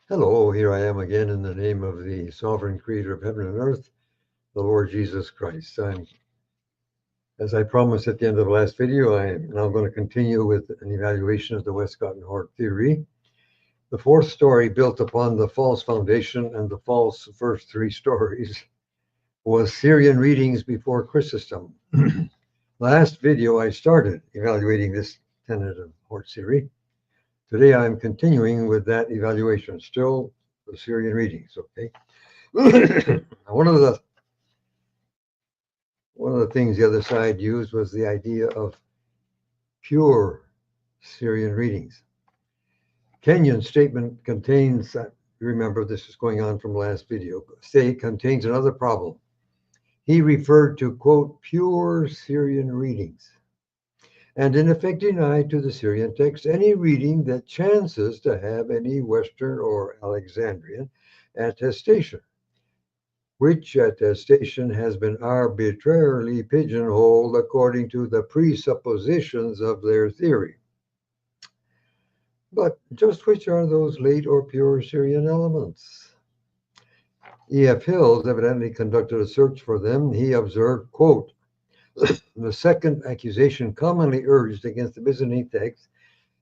Hello, here I am again in the name of the sovereign creator of heaven and earth, the Lord Jesus Christ. As I promised at the end of the last video, I am now going to continue with an evaluation of the Westcott and Hort theory. The fourth story, built upon the false foundation and the false first three stories, was Syrian readings before Chrysostom. Last video, I started evaluating this tenet of Hort theory. Today, I'm continuing with that evaluation, still the Syrian readings, okay? One of the things the other side used was the idea of pure Syrian readings. Kenyon's statement contains, remember this is going on from last video, contains another problem. He referred to, quote, pure Syrian readings, and in effect denied to the Syrian text any reading that chances to have any Western or Alexandrian attestation, which attestation has been arbitrarily pigeonholed according to the presuppositions of their theory. But just which are those late or pure Syrian elements? E.F. Hills evidently conducted a search for them. He observed, quote, the second accusation commonly urged against the Byzantine text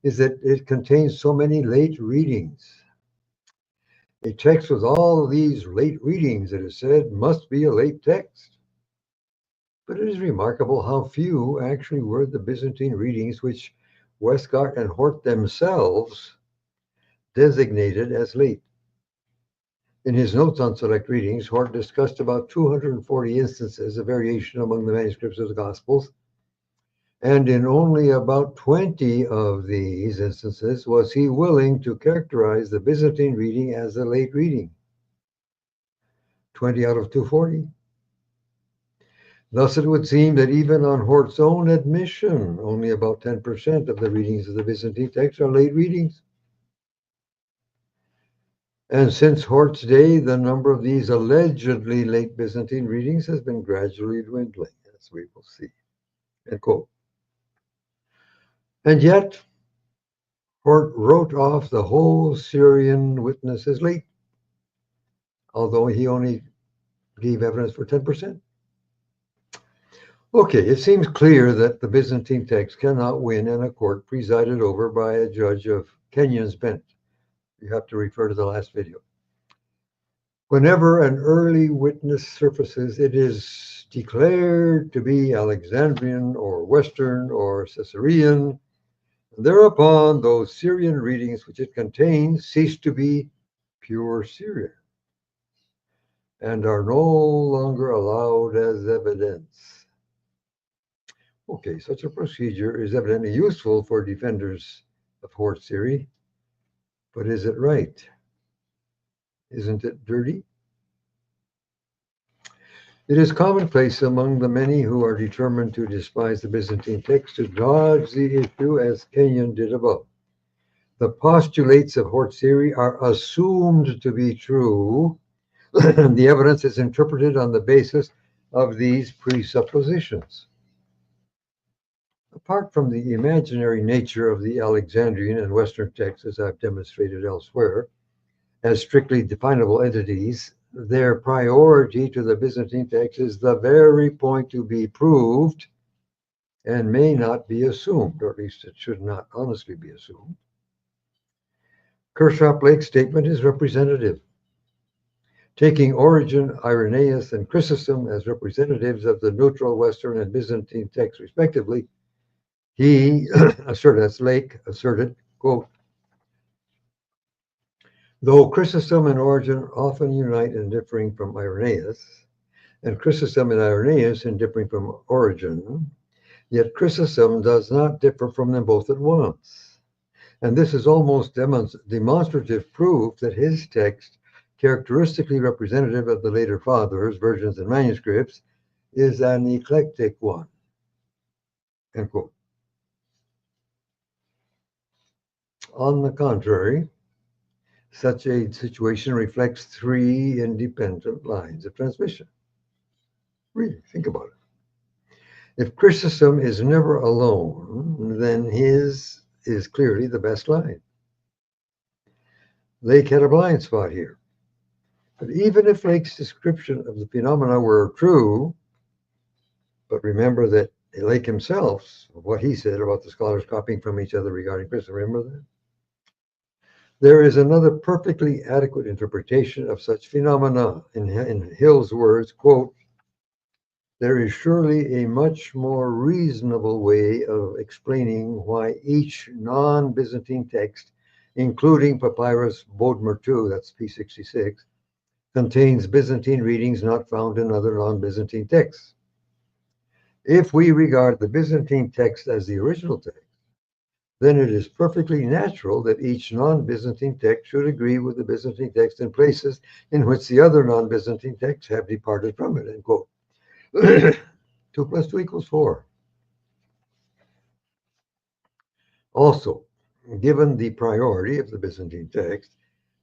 is that it contains so many late readings. A text with all these late readings, it is said, must be a late text. But it is remarkable how few actually were the Byzantine readings which Westcott and Hort themselves designated as late. In his notes on select readings, Hort discussed about 240 instances of variation among the manuscripts of the Gospels, and in only about 20 of these instances was he willing to characterize the Byzantine reading as a late reading. 20 out of 240. Thus, it would seem that even on Hort's own admission, only about 10% of the readings of the Byzantine text are late readings. And since Hort's day, the number of these allegedly late Byzantine readings has been gradually dwindling, as we will see. End quote. And yet, Hort wrote off the whole Syrian witness as late, although he only gave evidence for 10%. Okay, it seems clear that the Byzantine text cannot win in a court presided over by a judge of Kenyon's bent. You have to refer to the last video. Whenever an early witness surfaces, it is declared to be Alexandrian or Western or Caesarean. Thereupon, those Syrian readings which it contains cease to be pure Syrian and are no longer allowed as evidence. Okay, such a procedure is evidently useful for defenders of Hort's theory, but is it right? Isn't it dirty? It is commonplace among the many who are determined to despise the Byzantine text to dodge the issue as Kenyon did above. The postulates of Hort's theory are assumed to be true, and the evidence is interpreted on the basis of these presuppositions. Apart from the imaginary nature of the Alexandrian and Western texts, as I've demonstrated elsewhere, as strictly definable entities, their priority to the Byzantine text is the very point to be proved and may not be assumed, or at least it should not honestly be assumed. Kershaw-Blake's statement is representative. Taking Origen, Irenaeus, and Chrysostom as representatives of the neutral Western and Byzantine texts, respectively, he asserted, that's Lake asserted, quote, though Chrysostom and Origen often unite in differing from Irenaeus, and Chrysostom and Irenaeus in differing from Origen, yet Chrysostom does not differ from them both at once. And this is almost demonstrative proof that his text, characteristically representative of the later fathers, versions, and manuscripts, is an eclectic one. End quote. On the contrary, such a situation reflects three independent lines of transmission. Really, think about it. If Chrysostom is never alone, then his is clearly the best line. Lake had a blind spot here. But even if Lake's description of the phenomena were true, but remember that Lake himself, what he said about the scholars copying from each other regarding Christ, remember that? There is another perfectly adequate interpretation of such phenomena in Hill's words, quote, there is surely a much more reasonable way of explaining why each non-Byzantine text, including Papyrus Bodmer II, that's P66, contains Byzantine readings not found in other non-Byzantine texts. If we regard the Byzantine text as the original text, then it is perfectly natural that each non-Byzantine text should agree with the Byzantine text in places in which the other non-Byzantine texts have departed from it, end quote. 2 plus 2 equals 4. Also, given the priority of the Byzantine text,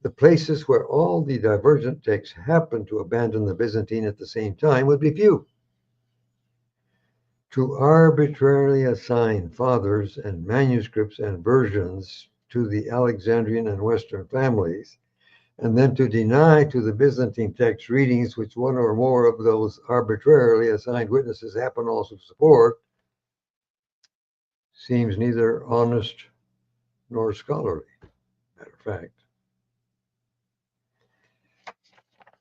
the places where all the divergent texts happen to abandon the Byzantine at the same time would be few. To arbitrarily assign fathers and manuscripts and versions to the Alexandrian and Western families, and then to deny to the Byzantine text readings which one or more of those arbitrarily assigned witnesses happen also to support, seems neither honest nor scholarly, matter of fact.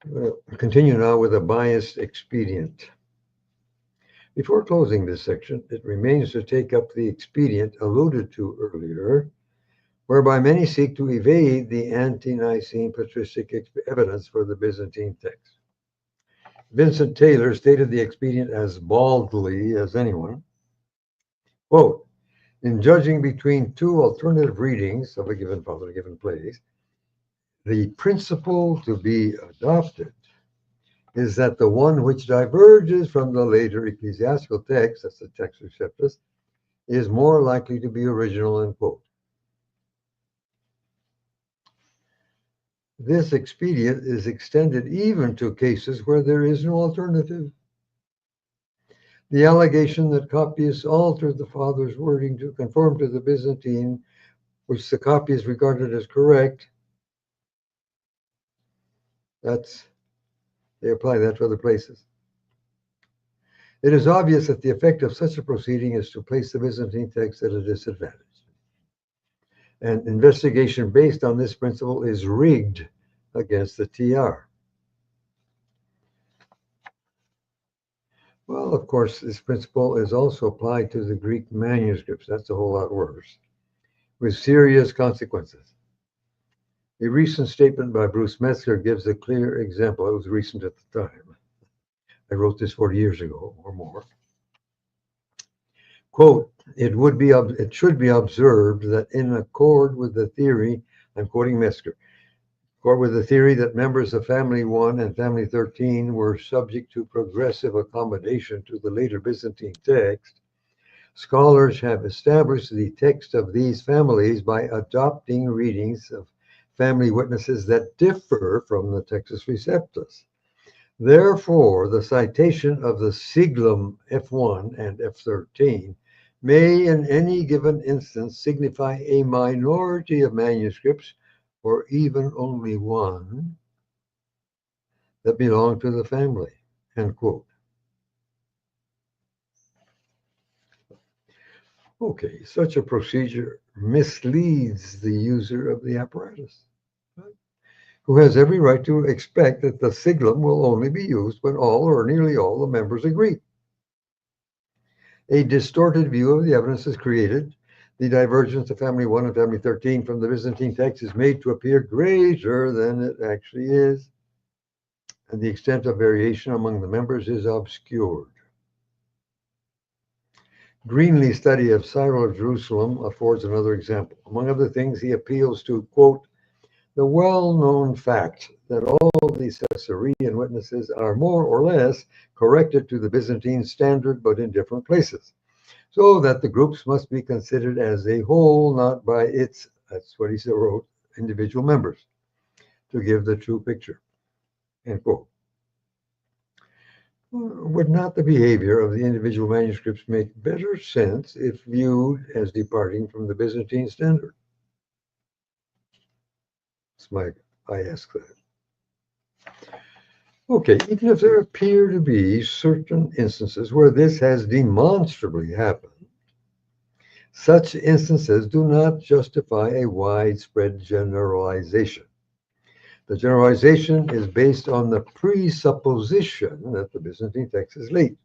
I'm going to continue now with a biased expedient. Before closing this section, it remains to take up the expedient alluded to earlier, whereby many seek to evade the ante-Nicene patristic evidence for the Byzantine text. Vincent Taylor stated the expedient as baldly as anyone. Quote, in judging between two alternative readings of a given father, a given place, the principle to be adopted is that the one which diverges from the later ecclesiastical text, that's the text receptus, is more likely to be original, end quote. This expedient is extended even to cases where there is no alternative. The allegation that copyists altered the father's wording to conform to the Byzantine, which the copyist regarded as correct, they apply that to other places. It is obvious that the effect of such a proceeding is to place the Byzantine text at a disadvantage. And investigation based on this principle is rigged against the TR. Well, of course, this principle is also applied to the Greek manuscripts. That's a whole lot worse, with serious consequences. A recent statement by Bruce Metzger gives a clear example. It was recent at the time. I wrote this 40 years ago or more. Quote, it should be observed that in accord with the theory, I'm quoting Metzger, accord with the theory that members of Family 1 and Family 13 were subject to progressive accommodation to the later Byzantine text, scholars have established the text of these families by adopting readings of family witnesses that differ from the Textus Receptus. Therefore, the citation of the siglum F1 and F13 may in any given instance signify a minority of manuscripts, or even only one, that belong to the family, end quote. Okay, such a procedure misleads the user of the apparatus, right, who has every right to expect that the siglum will only be used when all or nearly all the members agree. A distorted view of the evidence is created. The divergence of Family 1 and Family 13 from the Byzantine text is made to appear greater than it actually is, and the extent of variation among the members is obscured. Greenlee's study of Cyril of Jerusalem affords another example. Among other things, he appeals to, quote, the well-known fact that all these Caesarean witnesses are more or less corrected to the Byzantine standard, but in different places, so that the groups must be considered as a whole, not by its, that's what he wrote, individual members, to give the true picture, end quote. Would not the behavior of the individual manuscripts make better sense if viewed as departing from the Byzantine standard? I ask that. Okay, even if there appear to be certain instances where this has demonstrably happened, such instances do not justify a widespread generalization. The generalization is based on the presupposition that the Byzantine text is late.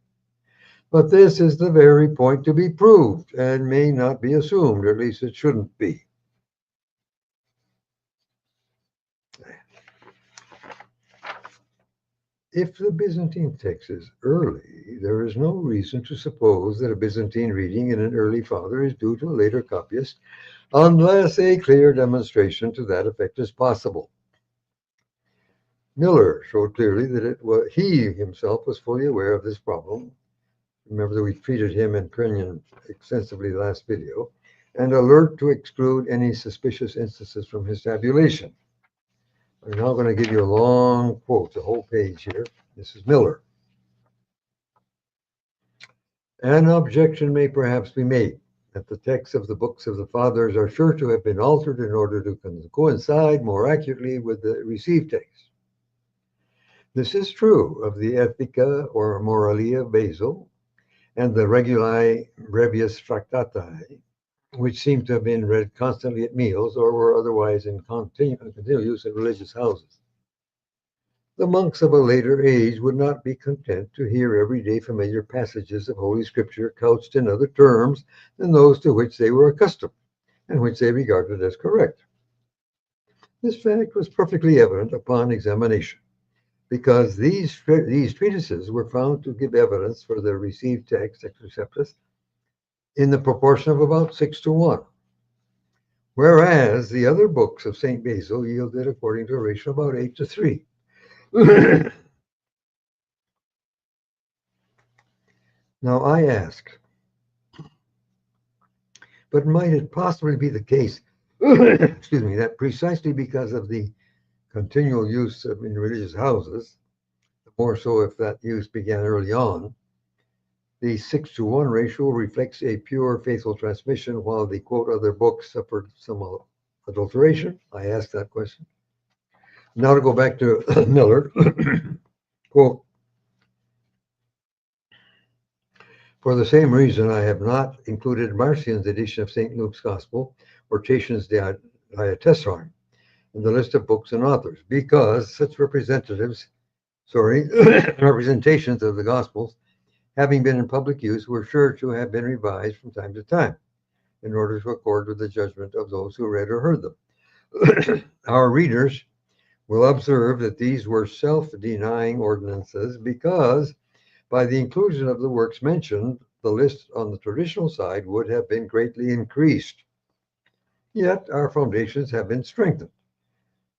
But this is the very point to be proved and may not be assumed, or at least it shouldn't be. If the Byzantine text is early, there is no reason to suppose that a Byzantine reading in an early father is due to a later copyist, unless a clear demonstration to that effect is possible. Miller showed clearly that he himself was fully aware of this problem. Remember that we treated him and Kenyon extensively last video, and alert to exclude any suspicious instances from his tabulation. I'm now going to give you a long quote, the whole page here. This is Miller. An objection may perhaps be made that the texts of the books of the fathers are sure to have been altered in order to coincide more accurately with the received text. This is true of the Ethica or Moralia of Basil and the Reguli Brevius Tractati, which seem to have been read constantly at meals or were otherwise in continual use in religious houses. The monks of a later age would not be content to hear everyday familiar passages of Holy Scripture couched in other terms than those to which they were accustomed and which they regarded as correct. This fact was perfectly evident upon examination, because these treatises were found to give evidence for the received text, ex receptus, in the proportion of about 6:1, whereas the other books of St. Basil yielded according to a ratio of about 8:3. Now I ask, but might it possibly be the case, excuse me, that precisely because of the continual use in religious houses, more so if that use began early on, the 6:1 ratio reflects a pure faithful transmission, while the quote other books suffered some adulteration? I ask that question. Now to go back to Miller, quote, for the same reason, I have not included Marcion's edition of St. Luke's Gospel or Tatian's Diatessaron in the list of books and authors, because such representations of the Gospels, having been in public use, were sure to have been revised from time to time in order to accord with the judgment of those who read or heard them. Our readers will observe that these were self-denying ordinances because by the inclusion of the works mentioned, the list on the traditional side would have been greatly increased. Yet our foundations have been strengthened.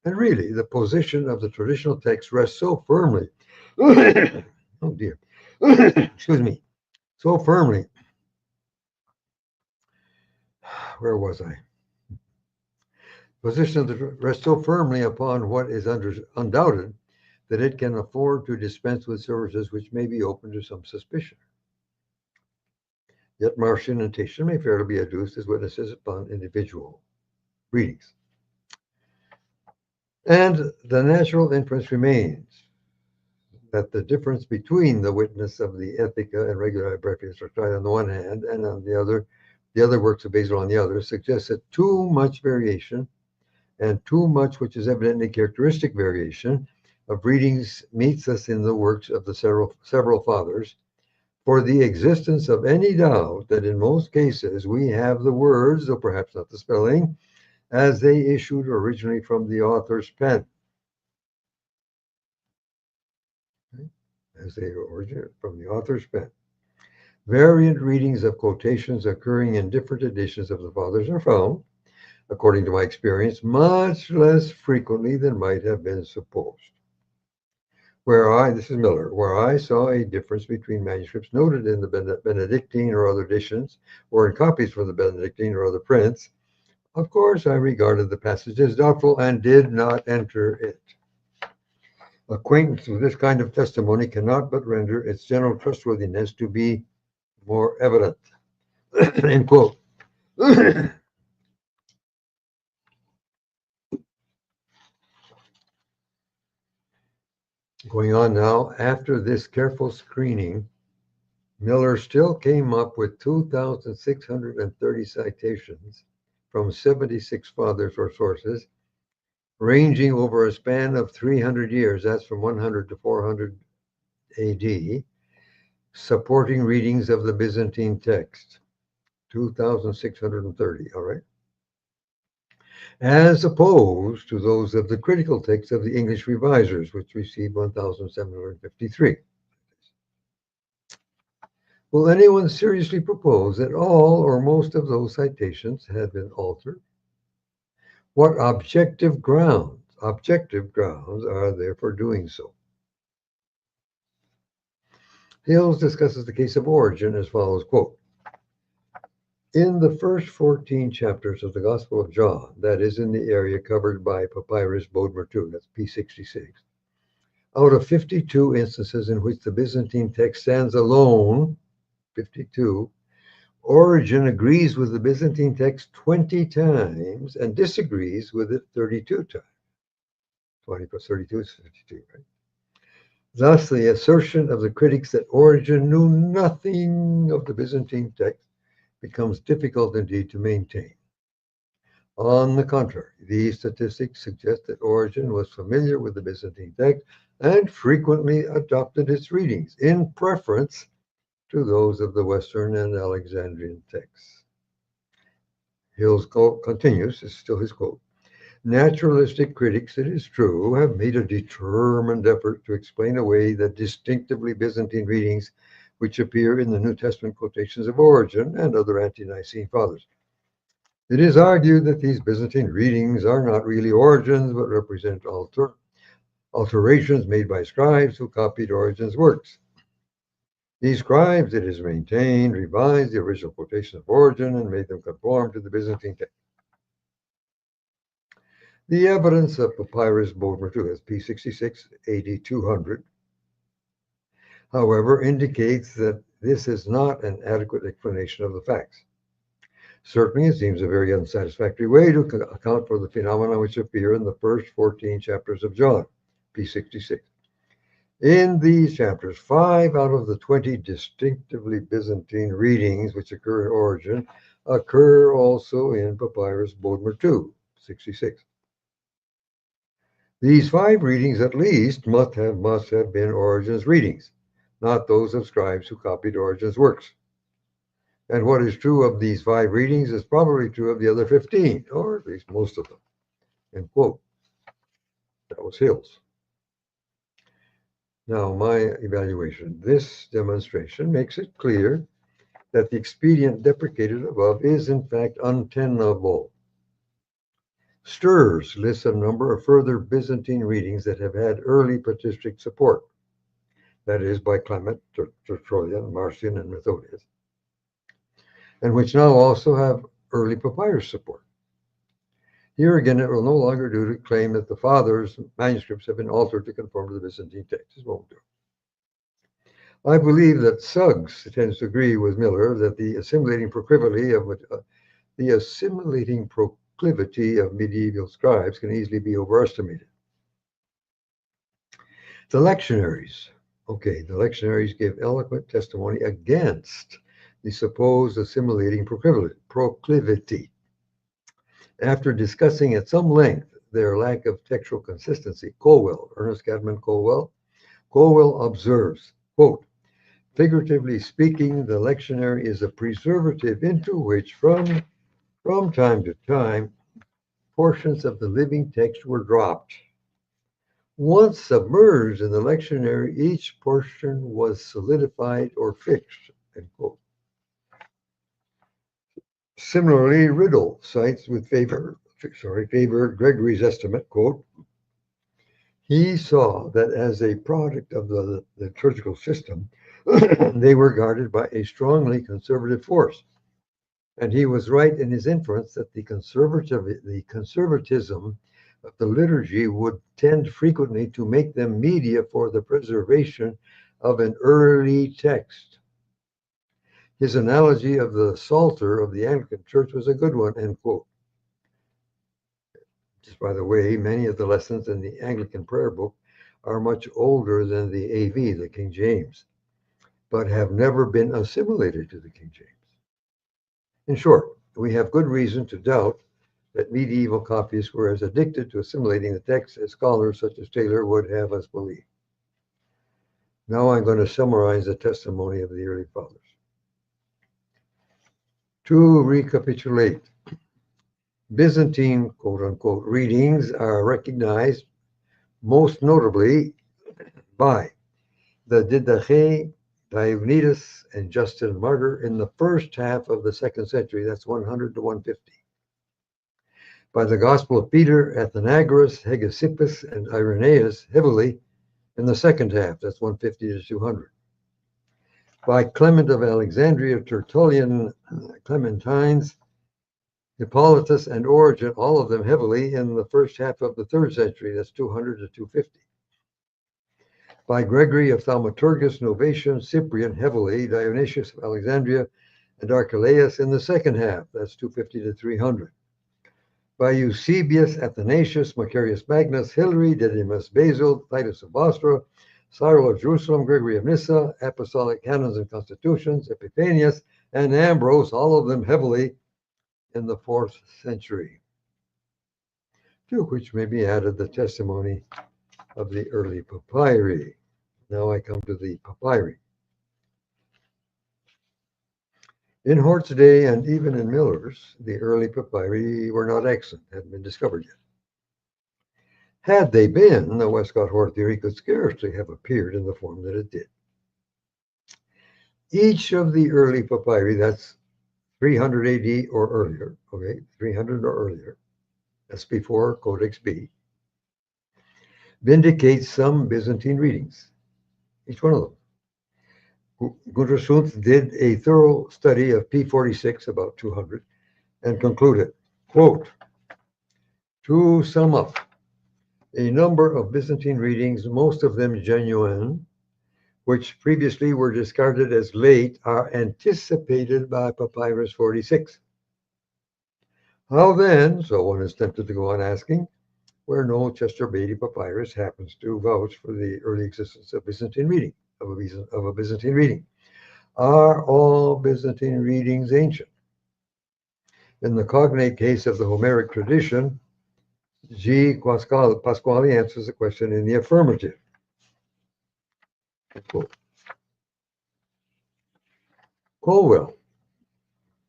And really, the position of the traditional text rests so firmly, oh dear, excuse me, so firmly, where was I? Position of the rests so firmly upon what is undoubted that it can afford to dispense with services which may be open to some suspicion. Yet Marcion and Tatian may fairly be adduced as witnesses upon individual readings. And the natural inference remains that the difference between the witness of the Ethica and Reguli Brevius Tractati on the one hand, and on the other works of Basil on the other, suggests that too much variation and too much which is evidently characteristic variation of readings meets us in the works of the several fathers, for the existence of any doubt that in most cases we have the words, though perhaps not the spelling, as they issued originally from the author's pen. As they originated from the author's pen. Variant readings of quotations occurring in different editions of the fathers are found, according to my experience, much less frequently than might have been supposed. This is Miller, where I saw a difference between manuscripts noted in the Benedictine or other editions, or in copies from the Benedictine or other prints, of course I regarded the passage as doubtful and did not enter it. Acquaintance with this kind of testimony cannot but render its general trustworthiness to be more evident. End quote. Going on now, after this careful screening, Miller still came up with 2,630 citations from 76 fathers or sources, ranging over a span of 300 years, that's from 100 to 400 AD, supporting readings of the Byzantine text. 2,630, all right? As opposed to those of the critical texts of the English revisers, which received 1,753. Will anyone seriously propose that all or most of those citations had been altered? What objective grounds are there for doing so? Hills discusses the case of Origen as follows, quote, in the first 14 chapters of the Gospel of John, that is in the area covered by Papyrus Bodmer II, that's P66, out of 52 instances in which the Byzantine text stands alone, 52, Origen agrees with the Byzantine text 20 times and disagrees with it 32 times. 20 plus 32 is 52, right? Thus, the assertion of the critics that Origen knew nothing of the Byzantine text becomes difficult indeed to maintain. On the contrary, these statistics suggest that Origen was familiar with the Byzantine text and frequently adopted its readings in preference to those of the Western and Alexandrian texts. Hill's quote continues, this is still his quote. Naturalistic critics, it is true, have made a determined effort to explain away the distinctively Byzantine readings which appear in the New Testament quotations of Origen and other ante-Nicene fathers. It is argued that these Byzantine readings are not really Origen's, but represent alterations made by scribes who copied Origen's works. These scribes, it is maintained, revised the original quotation of Origen and made them conform to the Byzantine text. The evidence of Papyrus Bodmer II, that's P66 AD 200, however, indicates that this is not an adequate explanation of the facts. Certainly, it seems a very unsatisfactory way to account for the phenomena which appear in the first 14 chapters of John, P66. In these chapters, 5 out of the 20 distinctively Byzantine readings which occur in Origen occur also in Papyrus Bodmer II, 66. These 5 readings at least must have been Origen's readings, not those of scribes who copied Origen's works. And what is true of these 5 readings is probably true of the other 15, or at least most of them. End quote. That was Hills. Now, my evaluation. This demonstration makes it clear that the expedient deprecated above is in fact untenable. Sturz lists a number of further Byzantine readings that have had early patristic support, that is, by Clement, Tertullian, Marcion, and Methodius, and which now also have early papyrus support. Here again, it will no longer do to claim that the fathers' manuscripts have been altered to conform to the Byzantine text. This won't do. I believe that Suggs tends to agree with Miller that the assimilating proclivity of medieval scribes can easily be overestimated. The lectionaries. Okay, the lectionaries give eloquent testimony against the supposed assimilating proclivity. After discussing at some length their lack of textual consistency, Ernest Cadman Colwell observes, quote, figuratively speaking, the lectionary is a preservative into which from time to time portions of the living text were dropped. Once submerged in the lectionary, each portion was solidified or fixed, end quote. Similarly, Riddle cites with favor Gregory's estimate, quote, he saw that as a product of the liturgical system, they were guarded by a strongly conservative force. And he was right in his inference that the conservatism of the liturgy would tend frequently to make them media for the preservation of an early text. His analogy of the Psalter of the Anglican Church was a good one, end quote. Just by the way, many of the lessons in the Anglican prayer book are much older than the AV, the King James, but have never been assimilated to the King James. In short, we have good reason to doubt that medieval copyists were as addicted to assimilating the text as scholars such as Taylor would have us believe. Now I'm going to summarize the testimony of the early fathers. To recapitulate, Byzantine quote-unquote readings are recognized most notably by the Didache, Diognetus, and Justin Martyr in the first half of the 2nd century, that's 100 to 150. By the Gospel of Peter, Athenagoras, Hegesippus, and Irenaeus heavily in the second half, that's 150 to 200. By Clement of Alexandria, Tertullian, Clementines, Hippolytus, and Origen, all of them heavily in the first half of the 3rd century, that's 200 to 250. By Gregory of Thaumaturgus, Novatian, Cyprian, heavily, Dionysius of Alexandria, and Archelaus in the second half, that's 250 to 300. By Eusebius, Athanasius, Macarius Magnus, Hilary, Didymus Basil, Titus of Bostra, Cyril of Jerusalem, Gregory of Nyssa, Apostolic Canons and Constitutions, Epiphanius, and Ambrose, all of them heavily in the 4th century, to which may be added the testimony of the early papyri. Now I come to the papyri. In Hort's day and even in Miller's, the early papyri were not extant, hadn't been discovered yet. Had they been, the Westcott-Hort theory could scarcely have appeared in the form that it did. Each of the early papyri, that's 300 AD or earlier, okay, 300 or earlier, that's before Codex B, vindicates some Byzantine readings, each one of them. Gunter Suntz did a thorough study of P46, about 200, and concluded, quote, to sum up, a number of Byzantine readings, most of them genuine, which previously were discarded as late, are anticipated by Papyrus 46. How then, so one is tempted to go on asking, where no Chester Beatty papyrus happens to vouch for the early existence of Byzantine reading, of a Byzantine reading. Are all Byzantine readings ancient? In the cognate case of the Homeric tradition, G. Pasquale answers the question in the affirmative. Colwell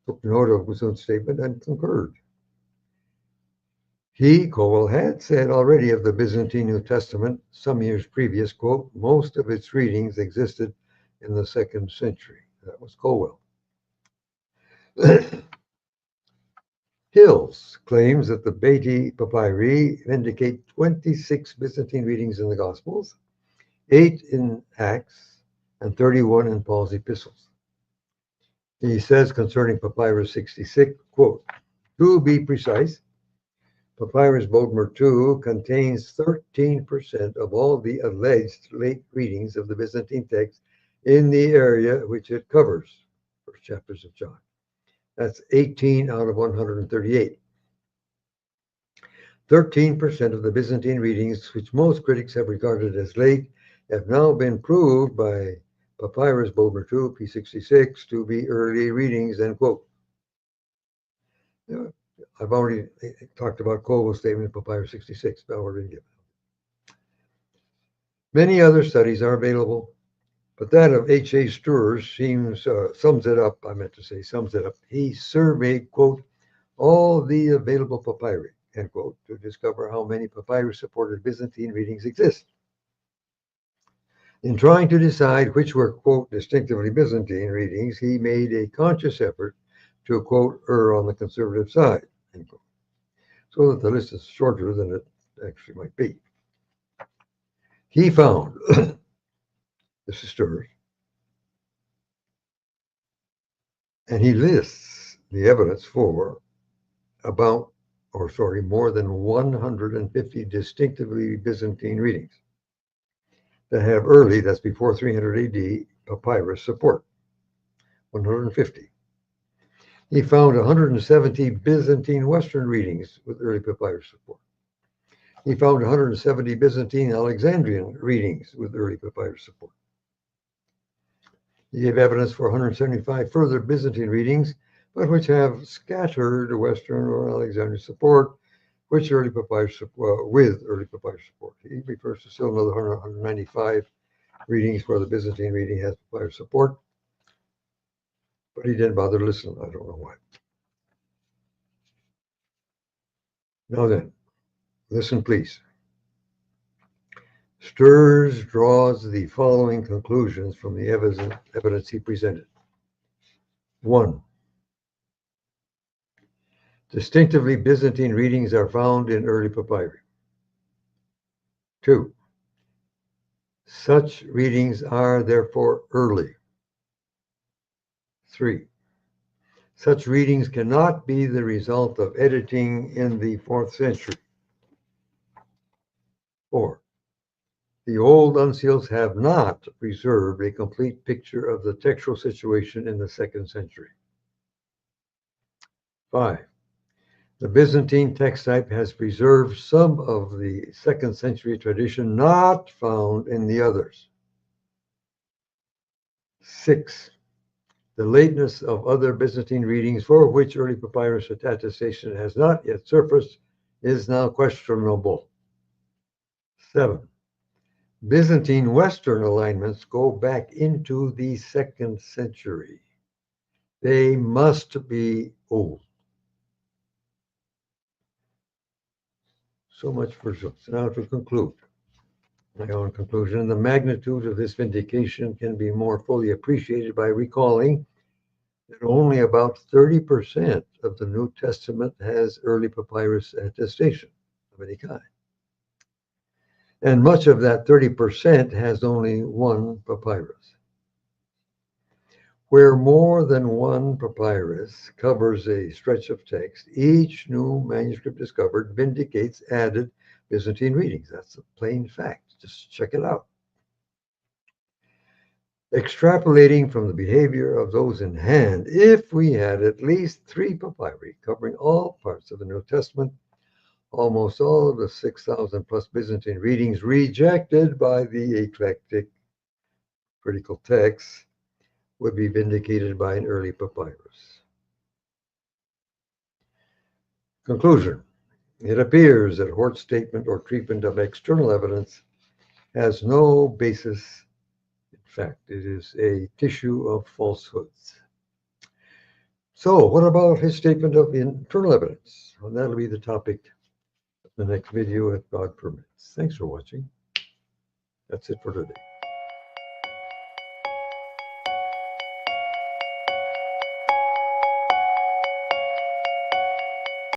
took note of Guson's statement and concurred. Colwell, had said already of the Byzantine New Testament some years previous, quote, most of its readings existed in the 2nd century. That was Colwell. Hills claims that the Beatty papyri indicate 26 Byzantine readings in the Gospels, 8 in Acts, and 31 in Paul's epistles. He says concerning Papyrus 66, quote, to be precise, Papyrus Bodmer II contains 13% of all the alleged late readings of the Byzantine text in the area which it covers, first chapters of John. That's 18 out of 138. 13% of the Byzantine readings, which most critics have regarded as late, have now been proved by Papyrus Bodmer II, P66, to be early readings, end quote. I've already talked about Colwell's statement in Papyrus 66, but I've already given it. Many other studies are available, but that of H.A. Sturz sums it up. He surveyed, quote, all the available papyri, end quote, to discover how many papyrus-supported Byzantine readings exist. In trying to decide which were, quote, distinctively Byzantine readings, he made a conscious effort to, quote, err on the conservative side, end quote, so that the list is shorter than it actually might be. He found, this is Sturz, and he lists the evidence for more than 150 distinctively Byzantine readings that have early, that's before 300 AD, papyrus support. 150. He found 170 Byzantine Western readings with early papyrus support. He found 170 Byzantine Alexandrian readings with early papyrus support. He gave evidence for 175 further Byzantine readings, but which have scattered Western or Alexandrian support, with early papyrus support. He refers to still another 195 readings where the Byzantine reading has papyrus support, but he didn't bother listening. I don't know why. Now then, listen please. Sturz draws the following conclusions from the evidence he presented. 1. Distinctively Byzantine readings are found in early papyri. 2. Such readings are therefore early. 3. Such readings cannot be the result of editing in the 4th century. 4. The old uncials have not preserved a complete picture of the textual situation in the 2nd century. 5. The Byzantine text type has preserved some of the 2nd century tradition not found in the others. 6. The lateness of other Byzantine readings for which early papyrus attestation has not yet surfaced is now questionable. 7. Byzantine Western alignments go back into the 2nd century. They must be old. So much for so. Now to conclude. My own conclusion, the magnitude of this vindication can be more fully appreciated by recalling that only about 30% of the New Testament has early papyrus attestation of any kind. And much of that 30% has only one papyrus. Where more than one papyrus covers a stretch of text, each new manuscript discovered vindicates added Byzantine readings. That's a plain fact. Just check it out. Extrapolating from the behavior of those in hand, if we had at least 3 papyri covering all parts of the New Testament, almost all of the 6,000 plus Byzantine readings rejected by the eclectic critical texts would be vindicated by an early papyrus. Conclusion. It appears that Hort's statement or treatment of external evidence has no basis. In fact, it is a tissue of falsehoods. So what about his statement of internal evidence? Well, that'll be the topic of the next video if God permits. Thanks for watching. That's it for today.